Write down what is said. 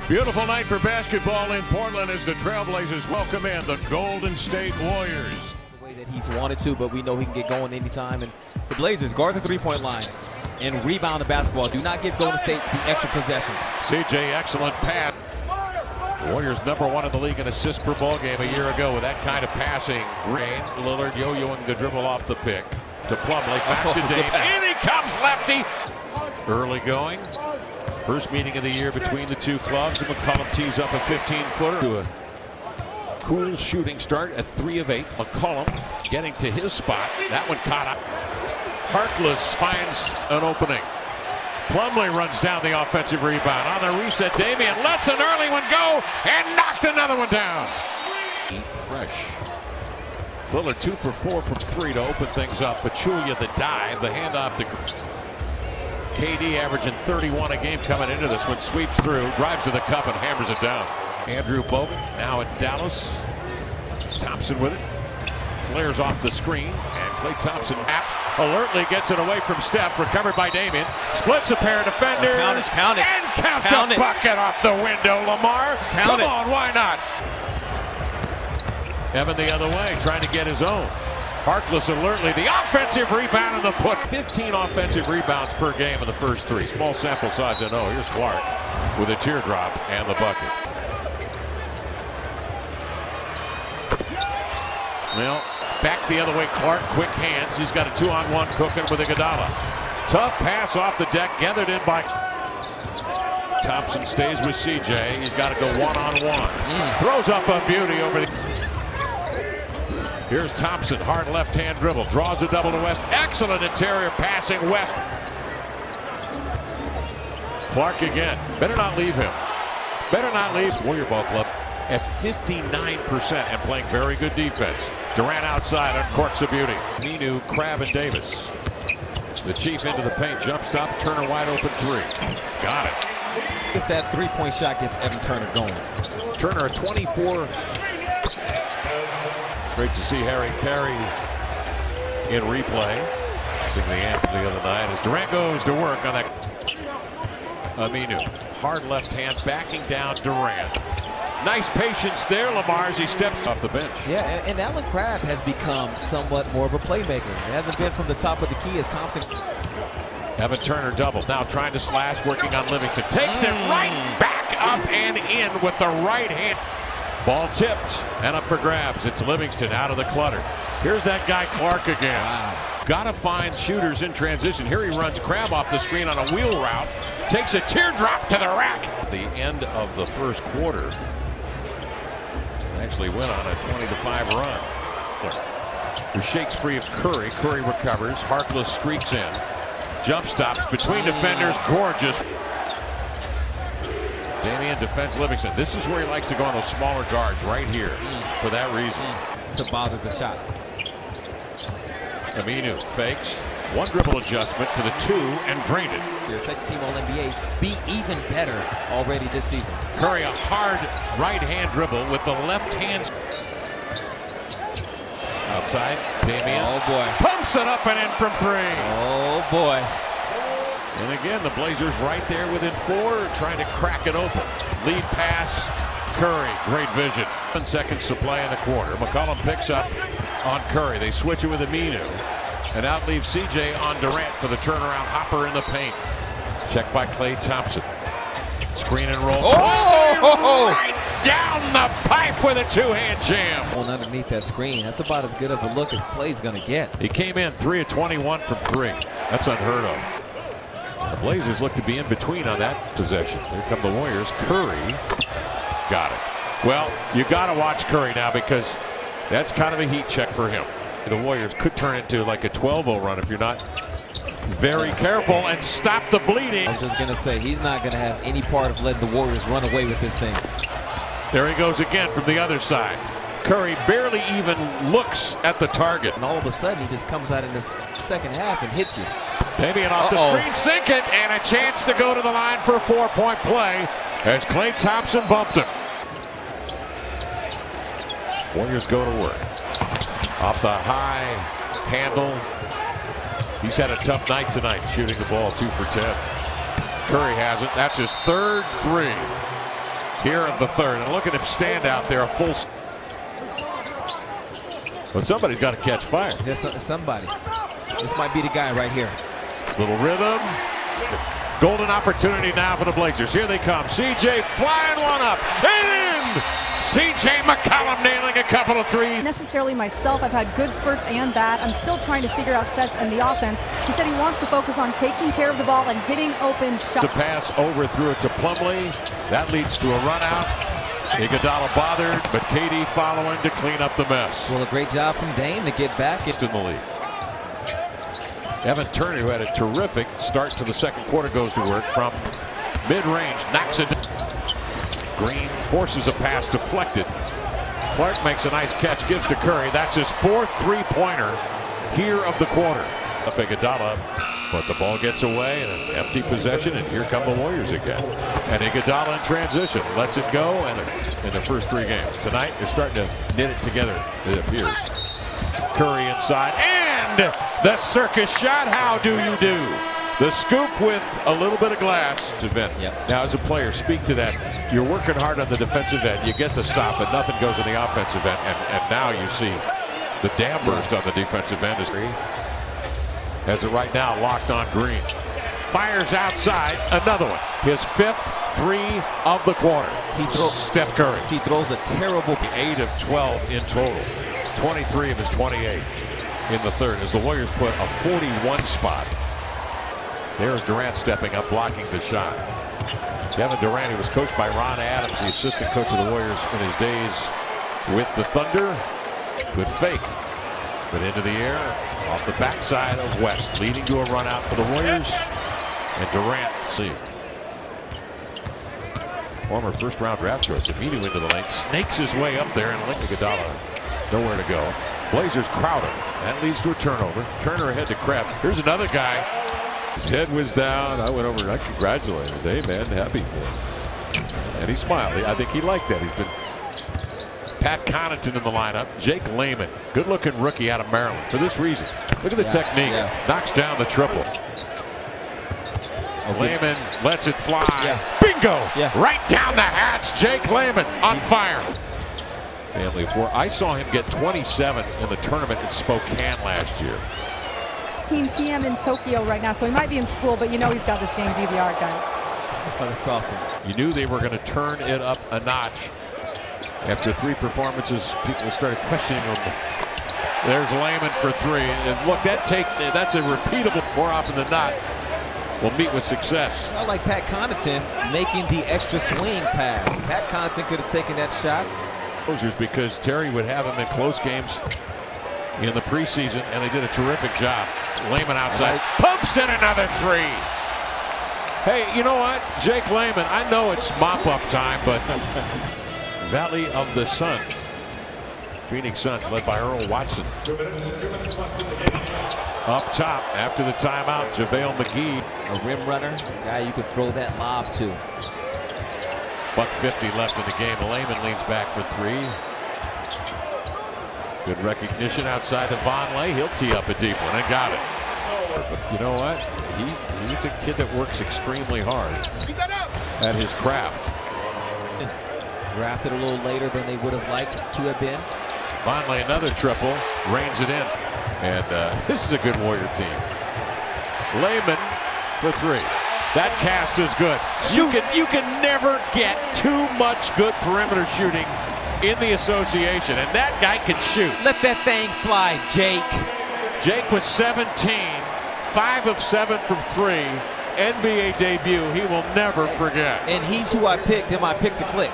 Beautiful night for basketball in Portland as the Trailblazers welcome in the Golden State Warriors. The way that he's wanted to, but we know he can get going anytime. And the Blazers guard the three-point line and rebound the basketball. Do not give Golden State the extra possessions. CJ, excellent pass. Warriors #1 in the league in assists per ball game a year ago with that kind of passing. Green, Lillard yo-yoing the dribble off the pick to Plumlee, back to Dame. In he comes, lefty. Early going. First meeting of the year between the two clubs, and McCollum tees up a 15-footer to a cool shooting start at 3 of 8. McCollum getting to his spot. That one caught up. Harkless finds an opening. Plumlee runs down the offensive rebound. On the reset, Damian lets an early one go and knocked another one down. Fresh. Lillard 2 for 4 from 3 to open things up. Pachulia the dive, the handoff to KD averaging 31 a game coming into this one. Sweeps through, drives to the cup and hammers it down. Andrew Bogut now in Dallas. Thompson with it. Flares off the screen and Klay Thompson alertly gets it away from Steph. Recovered by Damian. Splits a pair of defenders. Count it. And count the bucket off the window, Lamar. Come on, why not? Evan the other way, trying to get his own. Harkless alertly, the offensive rebound and the put. 15 offensive rebounds per game in the first 3. Small sample size, I know. Here's Clark with a teardrop and the bucket. Well, back the other way, Clark, quick hands. He's got a 2-on-1 cooking with Iguodala. Tough pass off the deck, gathered in by Thompson. Stays with CJ. He's got to go one-on-one. Throws up a beauty over the... Here's Thompson, hard left-hand dribble, draws a double to West. Excellent interior passing West. Clark again. Better not leave him. Better not leave Warrior Ball Club at 59% and playing very good defense. Durant outside, uncorks a beauty. Ninu, Crab, and Davis. The Chief into the paint, jump stops, Turner wide open 3. Got it. If that three-point shot gets Evan Turner going. Turner at 24. Great to see Harry Carey in replay. Sing the anthem the other night as Durant goes to work on that. Aminu, hard left hand, backing down Durant. Nice patience there, Lamar, as he steps off the bench. Yeah, and Allen Crabbe has become somewhat more of a playmaker. It hasn't been from the top of the key as Thompson. Evan Turner double, now trying to slash, working on Livingston. Takes it right back up and in with the right hand. Ball tipped and up for grabs. It's Livingston out of the clutter. Here's that guy Clark again. Wow. Gotta find shooters in transition. Here he runs Crabbe off the screen on a wheel route. Takes a teardrop to the rack. The end of the first quarter. Actually went on a 20-5 run. Who shakes free of Curry. Curry recovers. Harkless streaks in. Jump stops between defenders. Gorgeous. Damian defends Livingston. This is where he likes to go on those smaller guards right here for that reason. To bother the shot. Aminu fakes. One dribble adjustment for the 2 and drained it. Your second team All-NBA. Be even better already this season. Curry a hard right-hand dribble with the left hand. Outside, Damian. Oh boy. Pumps it up and in from 3. Oh boy. And again, the Blazers right there within 4, trying to crack it open. Lead pass, Curry, great vision. 7 seconds to play in the quarter. McCollum picks up on Curry. They switch it with Aminu. And out leaves CJ on Durant for the turnaround hopper in the paint. Checked by Klay Thompson. Screen and roll. Oh! Right down the pipe with a 2-hand jam. Going underneath that screen. That's about as good of a look as Klay's going to get. He came in 3 of 21 from 3. That's unheard of. The Blazers look to be in between on that possession. Here come the Warriors. Curry got it. Well, you got to watch Curry now because that's kind of a heat check for him. The Warriors could turn into like a 12-0 run if you're not very careful and stop the bleeding. I was just going to say, he's not going to have any part of letting the Warriors run away with this thing. There he goes again from the other side. Curry barely even looks at the target. And all of a sudden, he just comes out in this second half and hits you. Damian off the screen, sink it, and a chance to go to the line for a 4-point play as Klay Thompson bumped him. Warriors go to work. Off the high handle. He's had a tough night tonight shooting the ball 2 for 10. Curry has it. That's his 3rd 3. here of the third. And look at him stand out there a full. But somebody's got to catch fire. Just somebody. This might be the guy right here. Little rhythm. Golden opportunity now for the Blazers. Here they come. CJ flying one up and in. CJ McCollum nailing a couple of threes. Necessarily myself, I've had good spurts and bad. I'm still trying to figure out sets and the offense. He said he wants to focus on taking care of the ball and hitting open shots. To pass over through it to Plumlee. That leads to a run out. Iguodala bothered, but KD following to clean up the mess. Well, a great job from Dame to get back in the lead. Evan Turner, who had a terrific start to the second quarter, goes to work from mid-range, knocks it. Green forces a pass deflected. Clark makes a nice catch, gives to Curry. That's his fourth three-pointer here of the quarter. Up Iguodala, but the ball gets away and an empty possession, and here come the Warriors again. And Iguodala in transition lets it go, and in the first three games tonight, they're starting to knit it together. It appears. Curry inside, and the circus shot. How do you do? The scoop with a little bit of glass. Event. Yep. Now, as a player, speak to that. You're working hard on the defensive end. You get the stop, but nothing goes in the offensive end. And now you see the dam burst on the defensive end. Has it right now locked on Green. Fires outside. Another one. His fifth three of the quarter. Steph Curry. He throws a terrible. 8 of 12 in total. 23 of his 28 in the third as the Warriors put a 41 spot. There's Durant stepping up, blocking the shot. Kevin Durant, who was coached by Ron Adams, the assistant coach of the Warriors in his days with the Thunder. Good fake, but into the air off the backside of West, leading to a run out for the Warriors. And Durant, former first-round draft choice, if he knew into the lane, snakes his way up there and Iguodala nowhere to go. Blazers crowd him. That leads to a turnover. Turner ahead to Kraft. Here's another guy. His head was down. I went over and I congratulated him. Hey, man, happy for him. And he smiled. I think he liked that. He's been Pat Connaughton in the lineup. Jake Layman, good-looking rookie out of Maryland. For this reason, look at the technique. Knocks down the triple. Layman lets it fly. Bingo! Right down the hatch. Jake Layman on fire. Family of four. I saw him get 27 in the tournament in Spokane last year. 15 p.m. in Tokyo right now, so he might be in school, but you know he's got this game DVR, guys. Oh, that's awesome. You knew they were going to turn it up a notch. After three performances, people started questioning him. There's Layman for three. And look, that's a repeatable, more often than not, will meet with success. I like Pat Connaughton making the extra swing pass. Pat Connaughton could have taken that shot. Because Terry would have him in close games in the preseason, and they did a terrific job. Layman outside, pumps in another three. Hey, you know what? Jake Layman, I know it's mop-up time, but Valley of the Sun. Phoenix Suns led by Earl Watson. Up top after the timeout, JaVale McGee. A rim runner, a guy you could throw that lob to. $1:50 left in the game. Layman leans back for three. Good recognition outside of Vonleh. He'll tee up a deep one and got it. But you know what? He's a kid that works extremely hard at his craft. Drafted a little later than they would have liked to have been. Vonleh another triple, reins it in. And this is a good Warrior team. Layman for three. That cast is good. You can never get too much good perimeter shooting in the association, and that guy can shoot. Let that thing fly, Jake. Jake was 17, 5 of 7 from three. NBA debut. He will never forget. And he's who I picked in my pick to click.